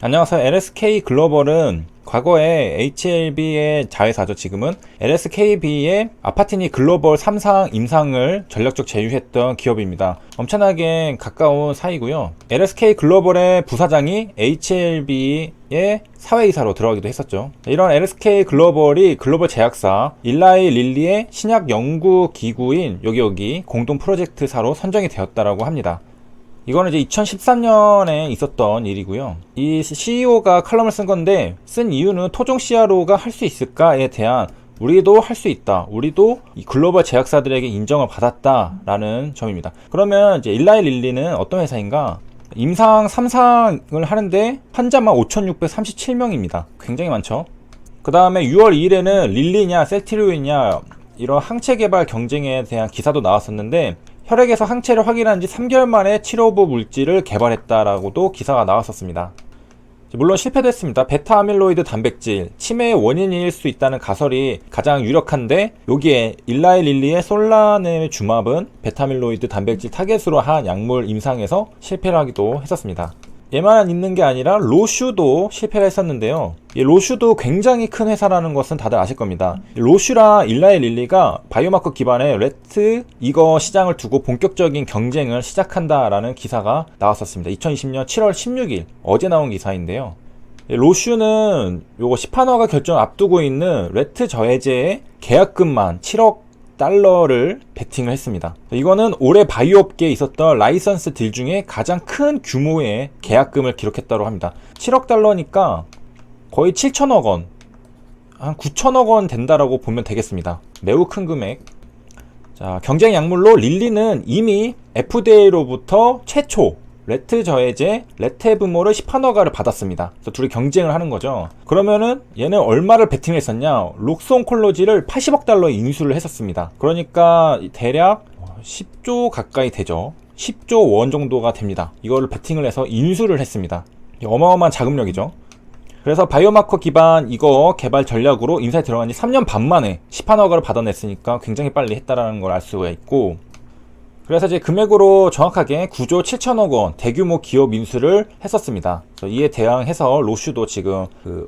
안녕하세요. LSK 글로벌은 과거에 HLB의 자회사죠. 지금은 LSKB의 아파티니 글로벌 3상 임상을 전략적 제휴했던 기업입니다. 엄청나게 가까운 사이고요. LSK 글로벌의 부사장이 HLB의 사회이사로 들어가기도 했었죠. 이런 LSK 글로벌이 글로벌 제약사 일라이 릴리의 신약 연구 기구인 여기 공동 프로젝트사로 선정이 되었다라고 합니다. 이거는 이제 2013년에 있었던 일이고요. 이 CEO가 칼럼을 쓴 건데, 쓴 이유는 토종 CRO가 할 수 있을까에 대한 우리도 할 수 있다. 우리도 이 글로벌 제약사들에게 인정을 받았다라는 점입니다. 그러면 이제 일라이 릴리는 어떤 회사인가? 임상 3상을 하는데 환자만 5,637명입니다. 굉장히 많죠. 그 다음에 6월 2일에는 릴리냐 셀트리온이냐 이런 항체 개발 경쟁에 대한 기사도 나왔었는데, 혈액에서 항체를 확인한 지 3개월 만에 치료부 물질을 개발했다라고도 기사가 나왔었습니다. 물론 실패도 했습니다. 베타 아밀로이드 단백질, 치매의 원인일 수 있다는 가설이 가장 유력한데, 여기에 일라이 릴리의 솔라네주맙은 베타 아밀로이드 단백질 타겟으로 한 약물 임상에서 실패를 하기도 했었습니다. 얘만 있는 게 아니라 로슈도 실패를 했었는데요. 이 로슈도 굉장히 큰 회사라는 것은 다들 아실 겁니다. 로슈랑 일라이 릴리가 바이오마커 기반의 레트 이거 시장을 두고 본격적인 경쟁을 시작한다라는 기사가 나왔었습니다. 2020년 7월 16일 어제 나온 기사인데요. 로슈는 요거 시판화가 결정 앞두고 있는 레트 저해제의 계약금만 7억 달러를 베팅을 했습니다. 이거는 올해 바이오업계에 있었던 라이선스 딜 중에 가장 큰 규모의 계약금을 기록했다고 합니다. 7억 달러니까 거의 7천억 원, 한 9천억 원 된다라고 보면 되겠습니다. 매우 큰 금액. 자, 경쟁 약물로 릴리는 이미 FDA로부터 최초 레트 저해제 레테브몰을 시판허가를 받았습니다. 그래서 둘이 경쟁을 하는 거죠. 그러면은 얘는 얼마를 베팅을 했었냐? 록스 온콜로지를 80억 달러에 인수를 했었습니다. 그러니까 대략 10조 가까이 되죠. 10조 원 정도가 됩니다. 이거를 베팅을 해서 인수를 했습니다. 어마어마한 자금력이죠. 그래서 바이오마커 기반 이거 개발 전략으로 인사에 들어간 지 3년 반 만에 시판허가를 받아냈으니까 굉장히 빨리 했다라는 걸 알 수가 있고, 그래서 이제 금액으로 정확하게 9조 7천억 원 대규모 기업 인수를 했었습니다. 이에 대항해서 로슈도 지금 그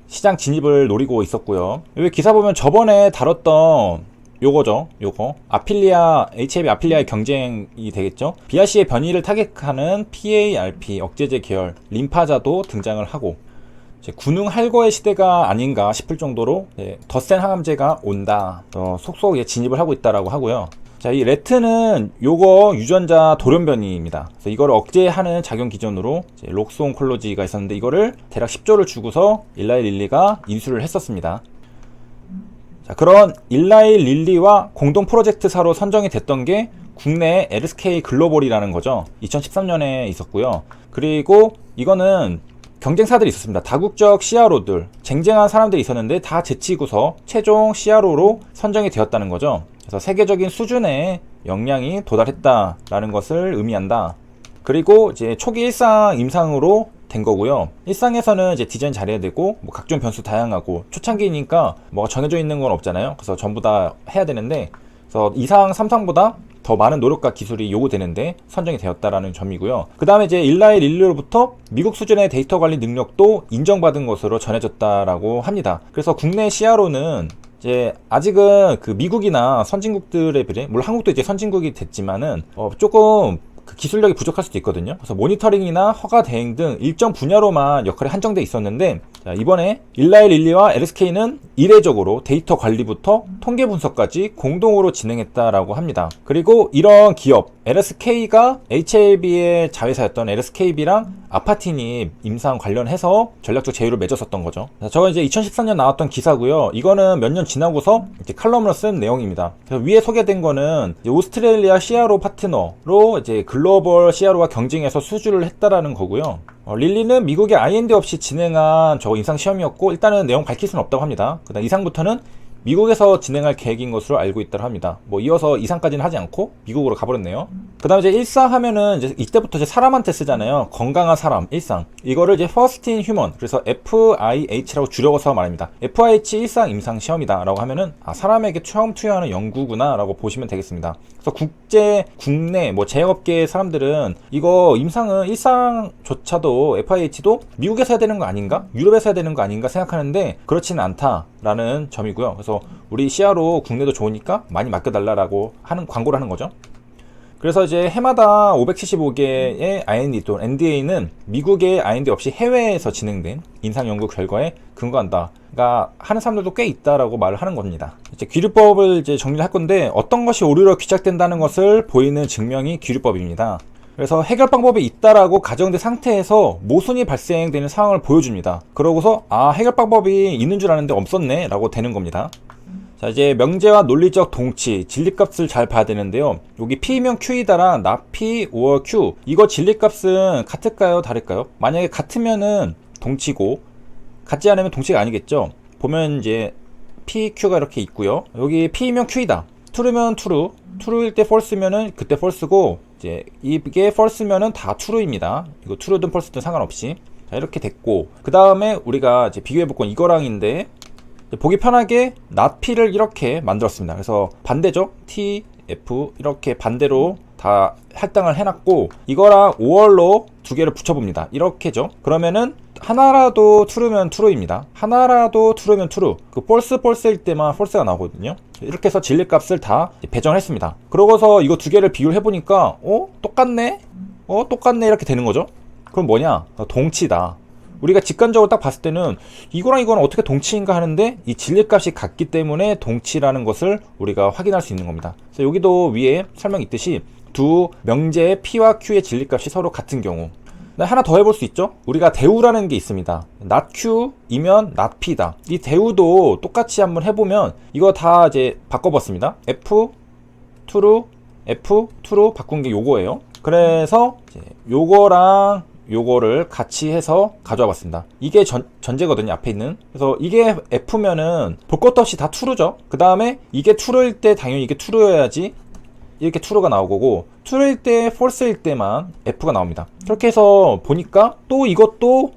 시장 진입을 노리고 있었고요. 여기 기사 보면 저번에 다뤘던 요거죠. 요거 HLB 아필리아의 경쟁이 되겠죠. BRC의 변이를 타겟하는 PARP 억제제 계열 림파자도 등장을 하고, 군웅 할거의 시대가 아닌가 싶을 정도로 더 센 항암제가 온다. 속속 진입을 하고 있다라고 하고요. 자, 이 레트는 요거 유전자 돌연변이입니다. 그래서 이걸 억제하는 작용 기전으로 록스 온콜로지가 있었는데, 이거를 대략 10조를 주고서 일라이 릴리가 인수를 했었습니다. 자, 그런 일라이 릴리와 공동 프로젝트사로 선정이 됐던 게 국내 LSK 글로벌이라는 거죠. 2013년에 있었고요. 그리고 이거는 경쟁사들이 있었습니다. 다국적 CRO들, 쟁쟁한 사람들이 있었는데 다 제치고서 최종 CRO로 선정이 되었다는 거죠. 그래서 세계적인 수준의 역량이 도달했다라는 것을 의미한다. 그리고 이제 초기 일상 임상으로 된 거고요. 일상에서는 이제 디자인 잘해야 되고, 뭐 각종 변수 다양하고, 초창기니까 뭐가 정해져 있는 건 없잖아요. 그래서 전부 다 해야 되는데, 그래서 2상, 3상보다 더 많은 노력과 기술이 요구되는데 선정이 되었다라는 점이고요. 그 다음에 이제 일라이 릴리로부터 미국 수준의 데이터 관리 능력도 인정받은 것으로 전해졌다라고 합니다. 그래서 국내 CRO는 이제 아직은 그 미국이나 선진국들에 비해, 물론 한국도 이제 선진국이 됐지만은 조금 그 기술력이 부족할 수도 있거든요. 그래서 모니터링이나 허가 대행 등 일정 분야로만 역할이 한정돼 있었는데, 자, 이번에 일라이 릴리와 LSK는 이례적으로 데이터 관리부터 통계 분석까지 공동으로 진행했다라고 합니다. 그리고 이런 기업 LSK가 HLB의 자회사였던 LSKB랑 아파티니 임상 관련해서 전략적 제휴를 맺었었던 거죠. 저건 이제 2014년 나왔던 기사고요. 이거는 몇 년 지나고서 이제 칼럼으로 쓴 내용입니다. 그래서 위에 소개된 거는 이제 오스트레일리아 CRO 파트너로 이제 글로벌 CRO와 경쟁해서 수주를 했다라는 거고요. 릴리는 미국의 IND 없이 진행한 저 임상 시험이었고, 일단은 내용 밝힐 수는 없다고 합니다. 그다음 이상부터는 미국에서 진행할 계획인 것으로 알고 있다고 합니다. 뭐 이어서 이상까지는 하지 않고 미국으로 가버렸네요. 그 다음에 이제 일상 하면은 이제 이때부터 이제 사람한테 쓰잖아요. 건강한 사람, 일상. 이거를 이제 First in Human, 그래서 FIH라고 줄여서 말합니다. FIH 일상 임상 시험이다 라고 하면은 사람에게 처음 투여하는 연구구나 라고 보시면 되겠습니다. 그래서 국내 뭐 제약업계 사람들은 이거 임상은 일상조차도 FIH도 미국에서 해야 되는 거 아닌가? 유럽에서 해야 되는 거 아닌가 생각하는데 그렇지는 않다라는 점이고요. 그래서 우리 CRO 국내도 좋으니까 많이 맡겨달라고 하는 광고를 하는 거죠. 그래서 이제 해마다 575개의 IND 또는 NDA는 미국의 IND 없이 해외에서 진행된 임상 연구 결과에 근거한다. 그러니까 하는 사람들도 꽤 있다라고 말을 하는 겁니다. 이제 기류법을 이제 정리를 할 건데 어떤 것이 오류로 귀착된다는 것을 보이는 증명이 기류법입니다. 그래서 해결 방법이 있다라고 가정된 상태에서 모순이 발생되는 상황을 보여줍니다. 그러고서 해결 방법이 있는 줄 아는데 없었네 라고 되는 겁니다. 자, 이제 명제와 논리적 동치, 진리값을 잘 봐야 되는데요. 여기 P면 Q이다랑 not P or Q. 이거 진리값은 같을까요? 다를까요? 만약에 같으면은 동치고, 같지 않으면 동치가 아니겠죠? 보면 이제 P, Q가 이렇게 있고요. 여기 P면 Q이다. true면 true. true일 때 false면은 그때 false고, 이제 이게 false면은 다 true입니다. 이거 true든 false든 상관없이. 자, 이렇게 됐고. 그 다음에 우리가 이제 비교해볼 건 이거랑인데, 보기 편하게 not P를 이렇게 만들었습니다. 그래서 반대죠. T, F 이렇게 반대로 다 할당을 해놨고 이거랑 5월로 두 개를 붙여봅니다. 이렇게죠. 그러면은 하나라도 true면 true입니다. 하나라도 true면 true. 그 false일 때만 false가 나오거든요. 이렇게 해서 진리값을 다 배정을 했습니다. 그러고서 이거 두 개를 비교를 해보니까 똑같네? 똑같네 이렇게 되는 거죠. 그럼 뭐냐? 동치다. 우리가 직관적으로 딱 봤을 때는 이거랑 이거는 어떻게 동치인가 하는데 이 진리값이 같기 때문에 동치라는 것을 우리가 확인할 수 있는 겁니다. 그래서 여기도 위에 설명 있듯이 두 명제의 P와 Q의 진리값이 서로 같은 경우 하나 더 해볼 수 있죠. 우리가 대우라는 게 있습니다. not Q이면 not P다. 이 대우도 똑같이 한번 해보면 이거 다 이제 바꿔봤습니다. F, true, F, true 바꾼 게 요거예요. 그래서 이제 요거랑 요거를 같이 해서 가져와 봤습니다. 이게 전제거든요, 앞에 있는. 그래서 이게 F면은 볼 것도 없이 다 true죠. 그 다음에 이게 true일 때 당연히 이게 true여야지 이렇게 true가 나오고, true일 때 false일 때만 F가 나옵니다. 그렇게 해서 보니까 또 이것도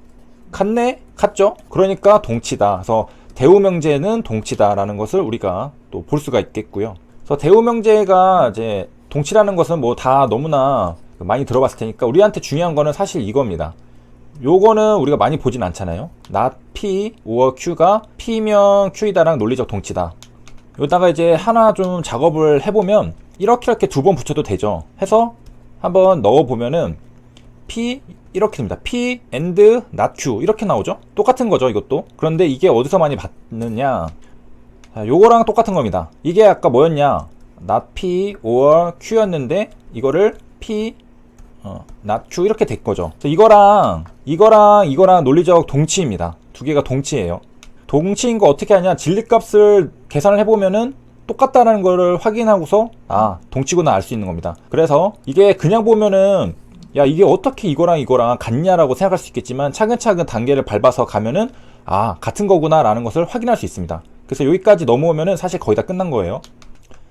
같네? 같죠? 그러니까 동치다. 그래서 대우명제는 동치다라는 것을 우리가 또 볼 수가 있겠고요. 그래서 대우명제가 이제 동치라는 것은 뭐 다 너무나 많이 들어봤을 테니까 우리한테 중요한 거는 사실 이겁니다. 요거는 우리가 많이 보진 않잖아요. not P or Q가 P면 Q이다랑 논리적 동치다. 여기다가 이제 하나 좀 작업을 해보면 이렇게 두 번 붙여도 되죠. 해서 한번 넣어보면은 P 이렇게 됩니다. P and not Q 이렇게 나오죠. 똑같은 거죠, 이것도. 그런데 이게 어디서 많이 봤느냐, 자, 요거랑 똑같은 겁니다. 이게 아까 뭐였냐, not P or Q였는데 이거를 P not Q 이렇게 된 거죠. 이거랑 논리적 동치입니다. 두 개가 동치예요. 동치인 거 어떻게 하냐, 진리값을 계산을 해보면은 똑같다는 거를 확인하고서 동치구나 알 수 있는 겁니다. 그래서 이게 그냥 보면은 야, 이게 어떻게 이거랑 같냐라고 생각할 수 있겠지만 차근차근 단계를 밟아서 가면은 같은 거구나 라는 것을 확인할 수 있습니다. 그래서 여기까지 넘어오면은 사실 거의 다 끝난 거예요.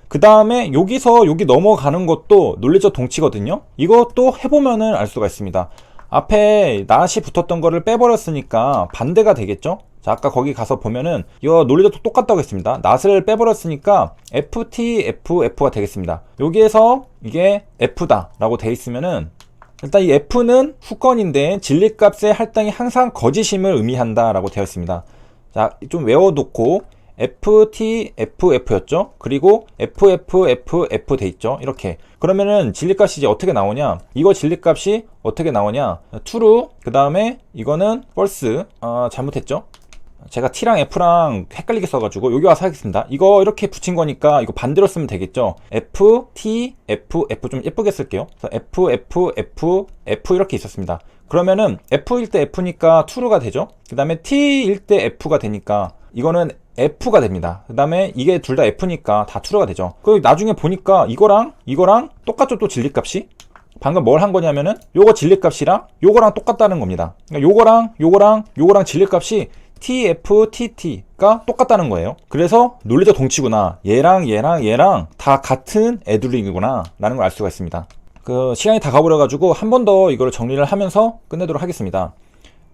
그 다음에 여기서 여기 넘어가는 것도 논리적 동치거든요. 이것도 해보면은 알 수가 있습니다. 앞에 not이 붙었던 거를 빼버렸으니까 반대가 되겠죠. 자, 아까 거기 가서 보면은 이거 논리적 똑같다고 했습니다. not을 빼버렸으니까 FT, FF가 되겠습니다. 여기에서 이게 F다 라고 돼 있으면은 일단 이 F는 후건인데 진리값의 할당이 항상 거짓임을 의미한다 라고 되어 있습니다. 자, 좀 외워놓고 FT, FF였죠? 그리고 FF, FF 돼 있죠? 이렇게. 그러면은 진리값이 이제 어떻게 나오냐? 이거 진리값이 어떻게 나오냐? true, 그 다음에 이거는 false. 잘못했죠? 제가 T랑 F랑 헷갈리게 써가지고 여기 와서 하겠습니다. 이거 이렇게 붙인 거니까 이거 반대로 쓰면 되겠죠? F, T, F, F 좀 예쁘게 쓸게요. 그래서 F, F, F, F 이렇게 있었습니다. 그러면은 F일 때 F니까 true가 되죠? 그 다음에 T일 때 F가 되니까 이거는 F가 됩니다. 그 다음에 이게 둘 다 F니까 다 true가 되죠. 그리고 나중에 보니까 이거랑 똑같죠, 또 진리값이? 방금 뭘 한 거냐면은 요거 진리값이랑 요거랑 똑같다는 겁니다. 그러니까 요거랑 진리값이 TFTT가 똑같다는 거예요. 그래서 논리적 동치구나. 얘랑 다 같은 애들이구나 라는 걸 알 수가 있습니다. 그 시간이 다 가버려가지고 한 번 더 이걸 정리를 하면서 끝내도록 하겠습니다.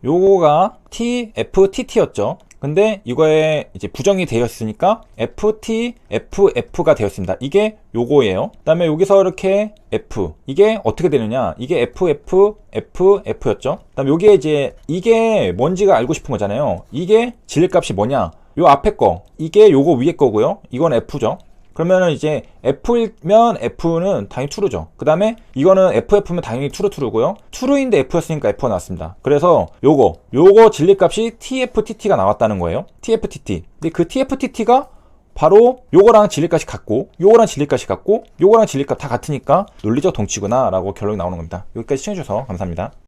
요거가 TFTT였죠. 근데 이거에 이제 부정이 되어 있으니까 FTFF가 되었습니다. 이게 요거예요. 그 다음에 여기서 이렇게 F, 이게 어떻게 되느냐, 이게 FFFF였죠. 그 다음에 여기에 이제 이게 뭔지가 알고 싶은 거잖아요. 이게 진리값이 뭐냐, 요 앞에 거, 이게 요거 위에 거고요. 이건 F죠. 그러면은 이제 F면 F는 당연히 true죠. 그 다음에 이거는 FF면 당연히 true고요. true인데 F였으니까 F가 나왔습니다. 그래서 요거 진리값이 TFTT가 나왔다는 거예요. TFTT. 근데 그 TFTT가 바로 요거랑 진리값이 같고, 요거랑 진리값이 같고, 요거랑 진리값 다 같으니까 논리적 동치구나 라고 결론이 나오는 겁니다. 여기까지 시청해주셔서 감사합니다.